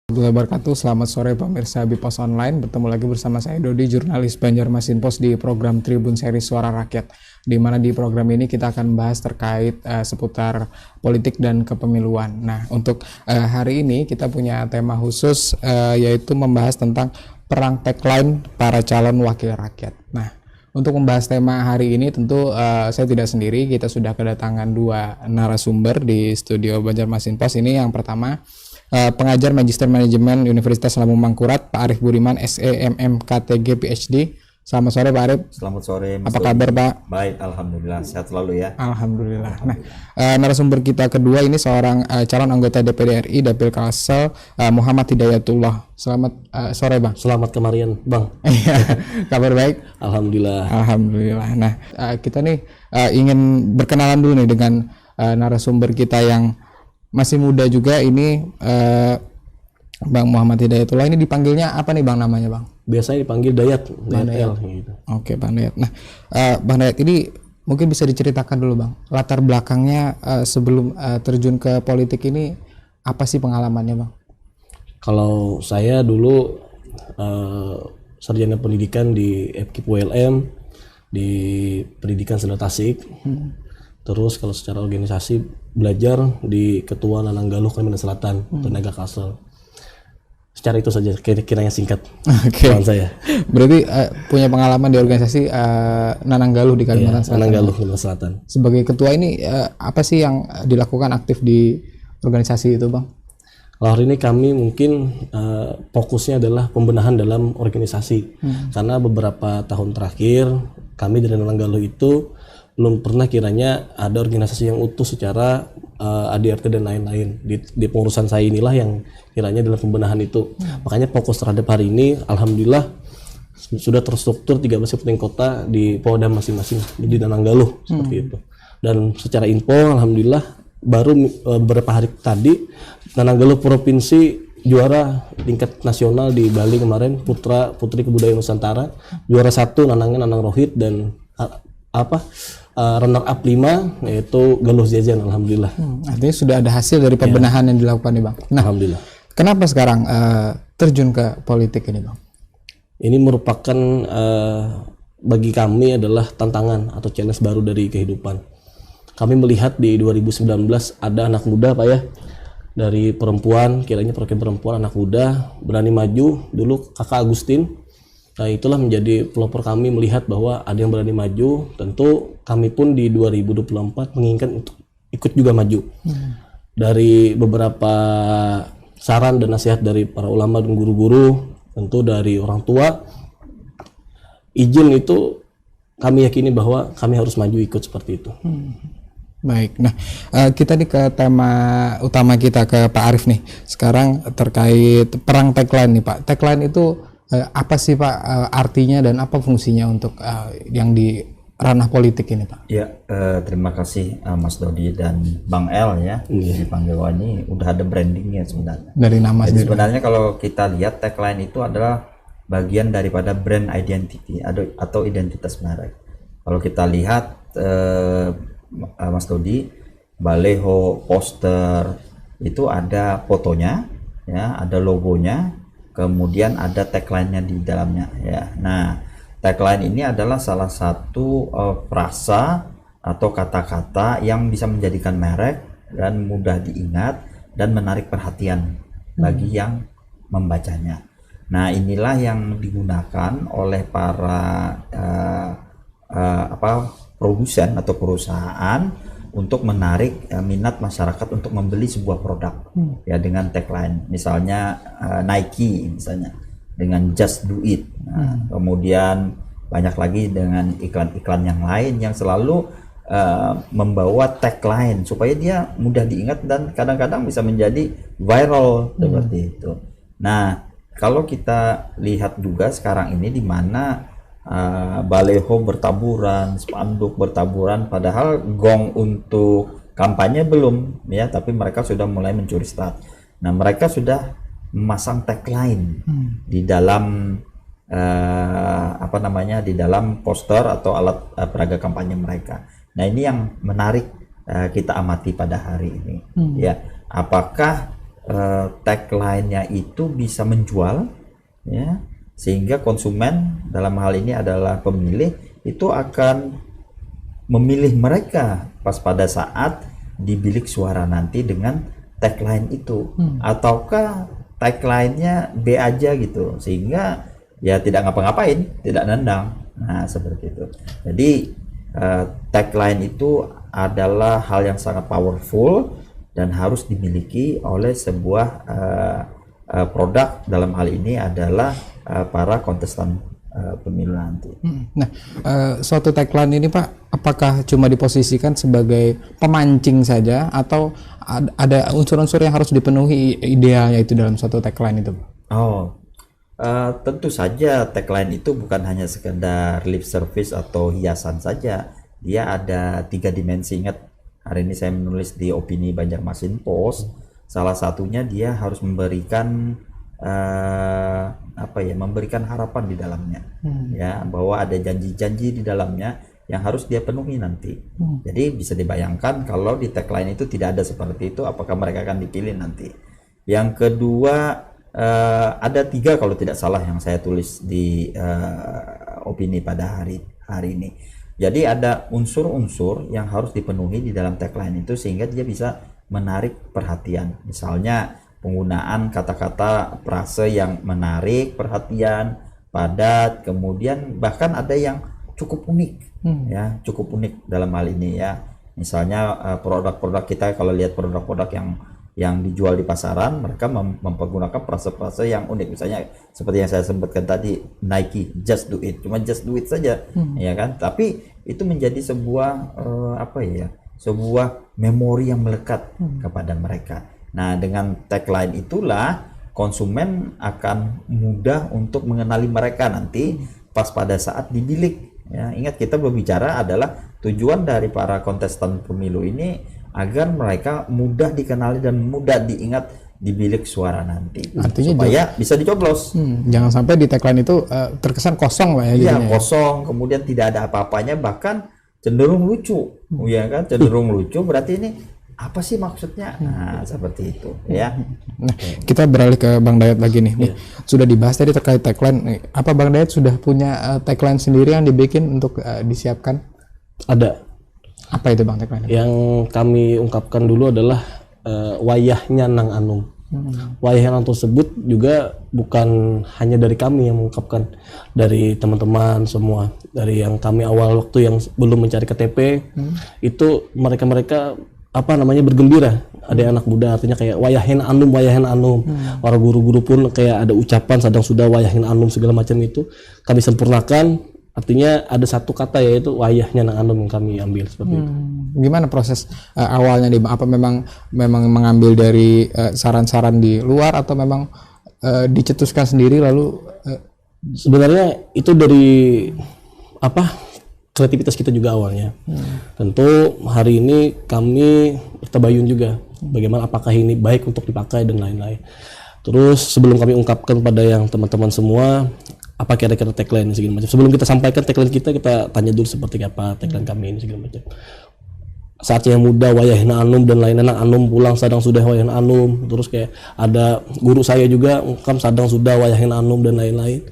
Warahmatullahi wabarakatuh. Selamat sore pemirsa Bipos Online. Bertemu lagi bersama saya Dodi, jurnalis Banjarmasin Post di program Tribun Seri Suara Rakyat. Di mana di program ini kita akan bahas terkait seputar politik dan kepemiluan. Nah, untuk hari ini kita punya tema khusus yaitu membahas tentang perang tagline para calon wakil rakyat. Nah, untuk membahas tema hari ini tentu saya tidak sendiri. Kita sudah kedatangan dua narasumber di studio Banjarmasin Post. Ini yang pertama pengajar Magister Manajemen Universitas Lambung Mangkurat, Pak Arief Budiman, SEMM KTG PhD. Selamat sore Pak Arief. Selamat sore Mas Apa Dodi. kabar Pak? Baik, alhamdulillah, sehat selalu ya. Alhamdulillah. Nah, narasumber kita kedua ini seorang calon anggota DPD RI Dapil Kalsel, Muhammad Hidayatullah. Selamat sore Bang. Selamat kemarian Bang. Kabar baik? Alhamdulillah. Alhamdulillah. Nah, kita nih ingin berkenalan dulu nih dengan narasumber kita yang masih muda juga ini, Bang Muhammad Hidayatullah. Ini dipanggilnya apa nih Bang namanya Bang? Biasanya dipanggil Dayat, Dayat. gitu. Oke Bang Dayat. Nah, Bang Dayat ini mungkin bisa diceritakan dulu Bang, latar belakangnya sebelum terjun ke politik ini apa sih pengalamannya Bang? Kalau saya dulu sarjana pendidikan di FKIP ULM di pendidikan Senda Tasik. Terus kalau secara organisasi belajar di Ketua Nananggaluh Kalimantan Selatan, tenaga Kalsel. Secara itu saja kira-kiranya singkat. Oke. Saya. Berarti punya pengalaman di organisasi Nananggaluh di Kalimantan Selatan. Nananggaluh Kalimantan Selatan. Sebagai ketua ini apa sih yang dilakukan aktif di organisasi itu Bang? Kalau hari ini kami mungkin fokusnya adalah pembenahan dalam organisasi. Karena beberapa tahun terakhir kami dari Nananggaluh itu belum pernah kiranya ada organisasi yang utuh secara ADRT dan lain-lain. Di pengurusan saya inilah yang kiranya dalam pembenahan itu. Makanya fokus terhadap hari ini, alhamdulillah sudah terstruktur 13 kabupaten kota di Podam masing-masing di Nananggaluh seperti itu. Dan secara info, alhamdulillah baru beberapa hari tadi Nananggaluh provinsi juara tingkat nasional di Bali kemarin, putri kebudayaan Nusantara, juara 1 Nanang Rohit, dan runner up 5 yaitu Galuh Jajan, alhamdulillah. Artinya sudah ada hasil dari pembenahan yang dilakukan nih Bang. Nah, Alhamdulillah. kenapa sekarang terjun ke politik ini Bang? Ini merupakan bagi kami adalah tantangan atau challenge baru dari kehidupan. Kami melihat di 2019 ada anak muda Pak ya, dari perempuan, kiranya perwakilan perempuan, anak muda berani maju, dulu Kakak Agustin. Nah, itulah menjadi pelopor kami melihat bahwa ada yang berani maju. Tentu kami pun di 2024 menginginkan untuk ikut juga maju. Dari beberapa saran dan nasihat dari para ulama dan guru-guru, tentu dari orang tua, izin itu kami yakini bahwa kami harus maju ikut seperti itu. Baik, nah kita nih ke tema utama kita, ke Pak Arief nih. Sekarang terkait perang tagline nih Pak. Tagline itu apa sih Pak artinya dan apa fungsinya untuk yang di ranah politik ini Pak? Ya, terima kasih Mas Dodi dan Bang El ya. Dipanggil Wani, udah ada brandingnya sebenarnya. Dari nama Jadi sendiri. sebenarnya kalau kita lihat tagline itu adalah bagian daripada brand identity atau identitas merek. Kalau kita lihat Mas Dodi, baleho, poster itu ada fotonya, ya, ada logonya, kemudian ada tagline-nya di dalamnya ya. Nah, tagline ini adalah salah satu frasa atau kata-kata yang bisa menjadikan merek dan mudah diingat dan menarik perhatian bagi yang membacanya. Nah, inilah yang digunakan oleh para produsen atau perusahaan untuk menarik minat masyarakat untuk membeli sebuah produk ya dengan tagline, misalnya Nike misalnya dengan Just Do It. Nah, kemudian banyak lagi dengan iklan-iklan yang lain yang selalu membawa tagline supaya dia mudah diingat dan kadang-kadang bisa menjadi viral seperti itu. Nah, kalau kita lihat juga sekarang ini di mana baleho bertaburan, spanduk bertaburan, padahal gong untuk kampanye belum ya, tapi mereka sudah mulai mencuri start. Nah, mereka sudah memasang tagline di dalam di dalam poster atau alat peraga kampanye mereka. Nah, ini yang menarik kita amati pada hari ini. Ya, apakah tagline-nya itu bisa menjual, ya, sehingga konsumen dalam hal ini adalah pemilih itu akan memilih mereka pas pada saat di bilik suara nanti dengan tagline itu, ataukah tagline-nya B aja gitu, sehingga ya tidak ngapa-ngapain, tidak nendang. Nah, seperti itu. Jadi tagline itu adalah hal yang sangat powerful dan harus dimiliki oleh sebuah produk, dalam hal ini adalah para kontestan pemilu nanti. Nah, suatu tagline ini Pak, apakah cuma diposisikan sebagai pemancing saja atau ada unsur-unsur yang harus dipenuhi idealnya itu dalam suatu tagline itu, Pak? Oh, tentu saja tagline itu bukan hanya sekedar lip service atau hiasan saja. Dia ada 3 dimensi. Ingat, hari ini saya menulis di opini Banjarmasin Post. Salah satunya dia harus memberikan memberikan harapan di dalamnya, ya, bahwa ada janji-janji di dalamnya yang harus dia penuhi nanti. Jadi bisa dibayangkan kalau di tagline itu tidak ada seperti itu, apakah mereka akan dipilih nanti. Yang kedua, ada 3 kalau tidak salah yang saya tulis di opini pada hari ini. Jadi ada unsur-unsur yang harus dipenuhi di dalam tagline itu sehingga dia bisa menarik perhatian. Misalnya penggunaan kata-kata frase yang menarik perhatian, padat, kemudian bahkan ada yang cukup unik, ya, cukup unik dalam hal ini, ya. Misalnya produk-produk kita, kalau lihat produk-produk yang dijual di pasaran, mereka mempergunakan frase-frase yang unik. Misalnya seperti yang saya sebutkan tadi, Nike, just do it, cuma just do it saja, ya kan? Tapi itu menjadi sebuah sebuah memori yang melekat kepada mereka. Nah, dengan tagline itulah konsumen akan mudah untuk mengenali mereka nanti pas pada saat di bilik. Ya, ingat, kita berbicara adalah tujuan dari para kontestan pemilu ini agar mereka mudah dikenali dan mudah diingat di bilik suara nanti. Artinya supaya bisa dicoblos. Jangan sampai di tagline itu terkesan kosong lah ya. Iya, jadinya, kosong, kemudian tidak ada apa-apanya, bahkan cenderung lucu. Ya kan, cenderung lucu berarti ini apa sih maksudnya? Nah, seperti itu, ya. Nah, kita beralih ke Bang Dayat lagi nih. Sudah dibahas tadi terkait tagline. Apa Bang Dayat sudah punya tagline sendiri yang dibikin untuk disiapkan? Ada. Apa itu Bang tagline? Yang kami ungkapkan dulu adalah wayahnya Nang Anum. Wayah yang tersebut juga bukan hanya dari kami yang mengungkapkan, dari teman-teman semua, dari yang kami awal waktu yang belum mencari KTP, itu mereka bergembira. Ada anak muda, artinya kayak wayahin anum. Para guru-guru pun kayak ada ucapan sadang sudah wayahin anum segala macam, itu kami sempurnakan. Artinya ada satu kata, yaitu wayahnya Nang Anum yang kami ambil seperti itu. Gimana proses awalnya nih? Apa memang mengambil dari saran-saran di luar atau memang dicetuskan sendiri lalu? Sebenarnya itu dari kreativitas kita juga awalnya. Tentu hari ini kami bertabayun juga bagaimana apakah ini baik untuk dipakai dan lain-lain. Terus sebelum kami ungkapkan pada yang teman-teman semua, apa kira-kira tagline segala macam. Sebelum kita sampaikan tagline kita tanya dulu seperti apa tagline kami ini segala macam. Saatnya yang muda wayahna anum dan lain-lain, anum pulang sadang sudah wayahna anum. Terus kayak ada guru saya juga ungkap sadang sudah wayahna anum dan lain-lain.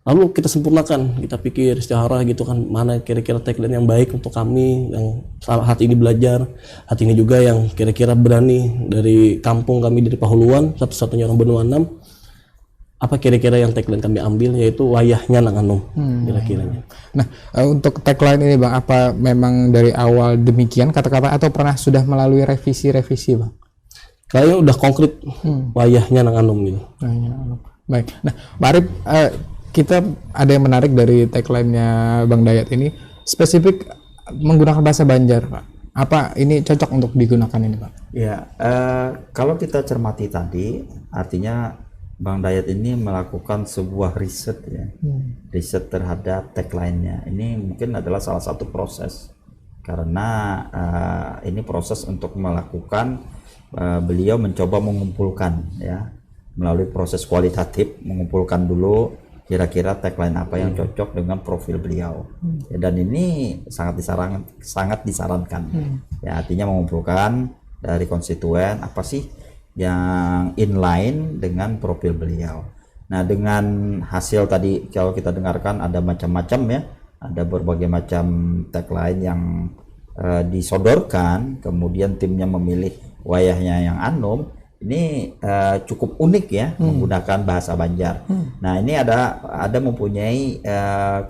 Lalu kita sempurnakan, kita pikir secara gitu kan, mana kira-kira tagline yang baik untuk kami yang hati ini belajar, hati ini juga yang kira-kira berani dari kampung kami, dari Pahuluan, satu-satunya orang Benua 6. Apa kira-kira yang tagline kami ambil, yaitu wayahnya Nang Anum, kira-kiranya. Nah, untuk tagline ini Bang, apa memang dari awal demikian kata-kata atau pernah sudah melalui revisi Bang? Kayaknya udah konkret, wayahnya Nang Anum gitu. Baik. Nah, Pak Arif, kita ada yang menarik dari tagline-nya Bang Dayat ini, spesifik menggunakan bahasa Banjar, Pak. Apa ini cocok untuk digunakan ini, Pak? Ya, kalau kita cermati tadi, artinya Bang Dayat ini melakukan sebuah riset, ya, riset terhadap tagline-nya. Ini mungkin adalah salah satu proses, karena ini proses untuk melakukan, beliau mencoba mengumpulkan, ya, melalui proses kualitatif, mengumpulkan dulu kira-kira tagline apa yang cocok dengan profil beliau, ya, dan ini sangat disarankan, ya, artinya mengumpulkan dari konstituen apa sih yang inline dengan profil beliau. Nah, dengan hasil tadi kalau kita dengarkan ada macam-macam ya, ada berbagai macam tagline yang disodorkan, kemudian timnya memilih wayahnya yang Anum. Ini cukup unik ya, menggunakan bahasa Banjar. Nah, ini ada mempunyai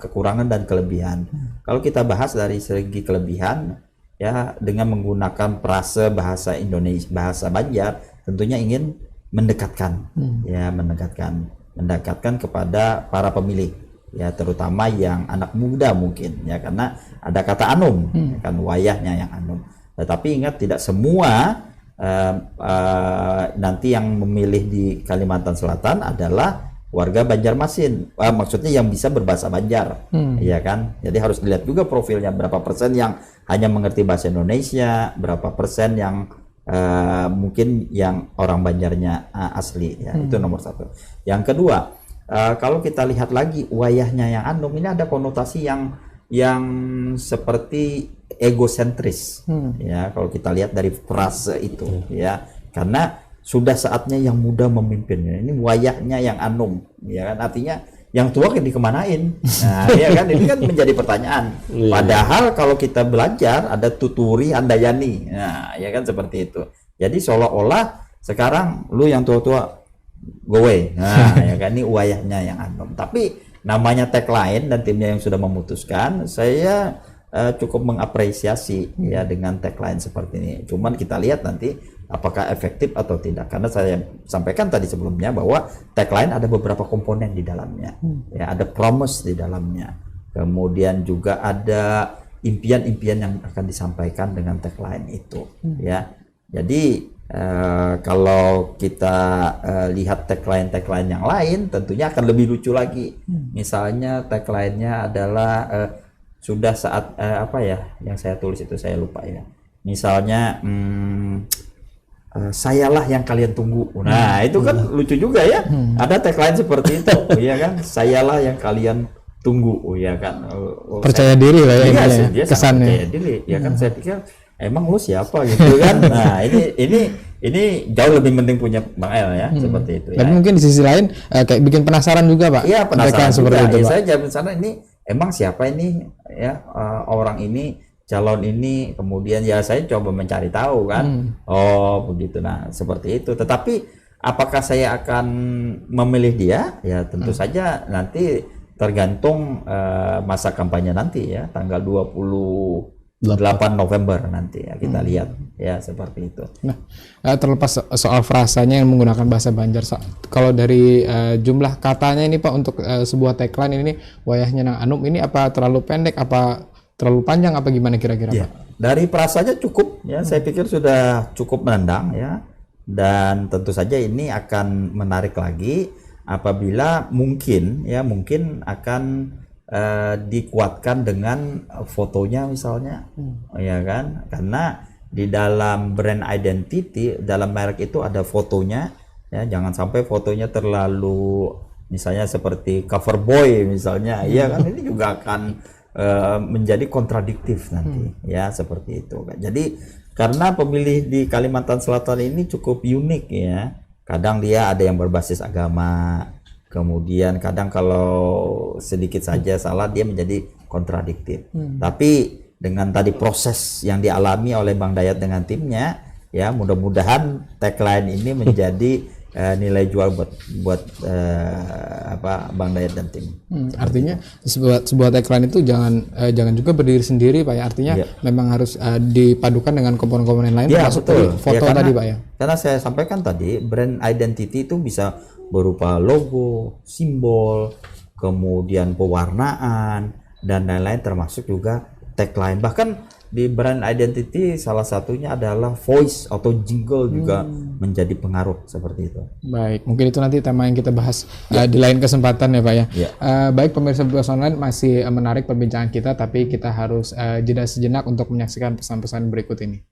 kekurangan dan kelebihan. Kalau kita bahas dari segi kelebihan ya, dengan menggunakan frase bahasa Indonesia, bahasa Banjar, tentunya ingin mendekatkan ya, mendekatkan kepada para pemilih ya, terutama yang anak muda mungkin ya, karena ada kata Anum ya kan, wayahnya yang Anum. Tetapi ingat, tidak semua nanti yang memilih di Kalimantan Selatan adalah warga Banjarmasin, maksudnya yang bisa berbahasa Banjar ya kan. Jadi harus dilihat juga profilnya, berapa persen yang hanya mengerti bahasa Indonesia, berapa persen yang mungkin yang orang Banjarnya asli ya. Itu nomor satu. Yang kedua, kalau kita lihat lagi wayahnya yang Anum, ini ada konotasi yang seperti egosentris ya, kalau kita lihat dari frase itu ya, karena sudah saatnya yang muda memimpin. Ini wayahnya yang Anum ya kan, artinya yang tua kan dikemanain. Nah ya kan, ini kan menjadi pertanyaan. Padahal kalau kita belajar ada Tuturi Handayani, nah ya kan, seperti itu. Jadi seolah-olah sekarang lu yang tua-tua gowe, nah ya kan, ini wayahnya yang Anum. Tapi namanya tagline dan timnya yang sudah memutuskan, saya cukup mengapresiasi ya dengan tagline seperti ini. Cuman kita lihat nanti apakah efektif atau tidak, karena saya sampaikan tadi sebelumnya bahwa tagline ada beberapa komponen di dalamnya ya, ada promise di dalamnya, kemudian juga ada impian-impian yang akan disampaikan dengan tagline itu ya. Jadi kalau kita lihat tagline yang lain, tentunya akan lebih lucu lagi. Misalnya tagline-nya adalah sudah saat apa ya, yang saya tulis itu saya lupa ya. Misalnya sayalah yang kalian tunggu. Nah, itu kan lucu juga ya. Ada tagline seperti itu, ya kan? Sayalah yang kalian tunggu, ya kan? Percaya diri lah ya, iya, dia kesannya. percaya diri, ya kan? Saya pikir emang lu siapa gitu kan? Nah, ini jauh lebih penting punya Bang El ya, seperti itu. Tapi ya. mungkin di sisi lain kayak bikin penasaran juga, Pak. Iya, penasaran seperti juga. itu, Ya, Pak. saya jawab sana, ini emang siapa ini ya, orang ini, calon ini, kemudian ya saya coba mencari tahu kan. Oh, begitu. Nah, seperti itu. Tetapi apakah saya akan memilih dia? Ya, tentu saja nanti tergantung masa kampanye nanti ya, tanggal 28 November nanti ya, kita lihat ya, seperti itu. Nah, terlepas soal frasanya yang menggunakan bahasa Banjar, kalau dari jumlah katanya ini Pak untuk sebuah tagline ini, wayahnya nang Anum, ini apa terlalu pendek, apa terlalu panjang, apa gimana kira-kira Ya, Pak? dari frasanya cukup ya, saya pikir sudah cukup menendang ya, dan tentu saja ini akan menarik lagi apabila mungkin akan dikuatkan dengan fotonya misalnya, ya kan, karena di dalam brand identity, dalam merek itu ada fotonya ya, jangan sampai fotonya terlalu misalnya seperti cover boy misalnya, ya kan, ini juga akan menjadi kontradiktif nanti ya, seperti itu kan. Jadi karena pemilih di Kalimantan Selatan ini cukup unik ya, kadang dia ada yang berbasis agama, kemudian kadang kalau sedikit saja salah dia menjadi kontradiktif. Tapi dengan tadi proses yang dialami oleh Bang Dayat dengan timnya ya, mudah-mudahan tagline ini menjadi nilai jual buat Bang Dayat dan tim. Artinya sebuah tagline itu jangan juga berdiri sendiri, Pak ya. Artinya memang harus dipadukan dengan komponen-komponen lain, Ya, termasuk betul. foto Ya, tadi, Pak ya. Karena saya sampaikan tadi, brand identity itu bisa berupa logo, simbol, kemudian pewarnaan dan lain-lain, termasuk juga tagline. Bahkan di brand identity salah satunya adalah voice atau jingle juga menjadi pengaruh seperti itu. Baik, mungkin itu nanti tema yang kita bahas di lain kesempatan ya Pak ya. Baik, pemirsa Bebas Online, masih menarik perbincangan kita, tapi kita harus jeda sejenak untuk menyaksikan pesan-pesan berikut ini.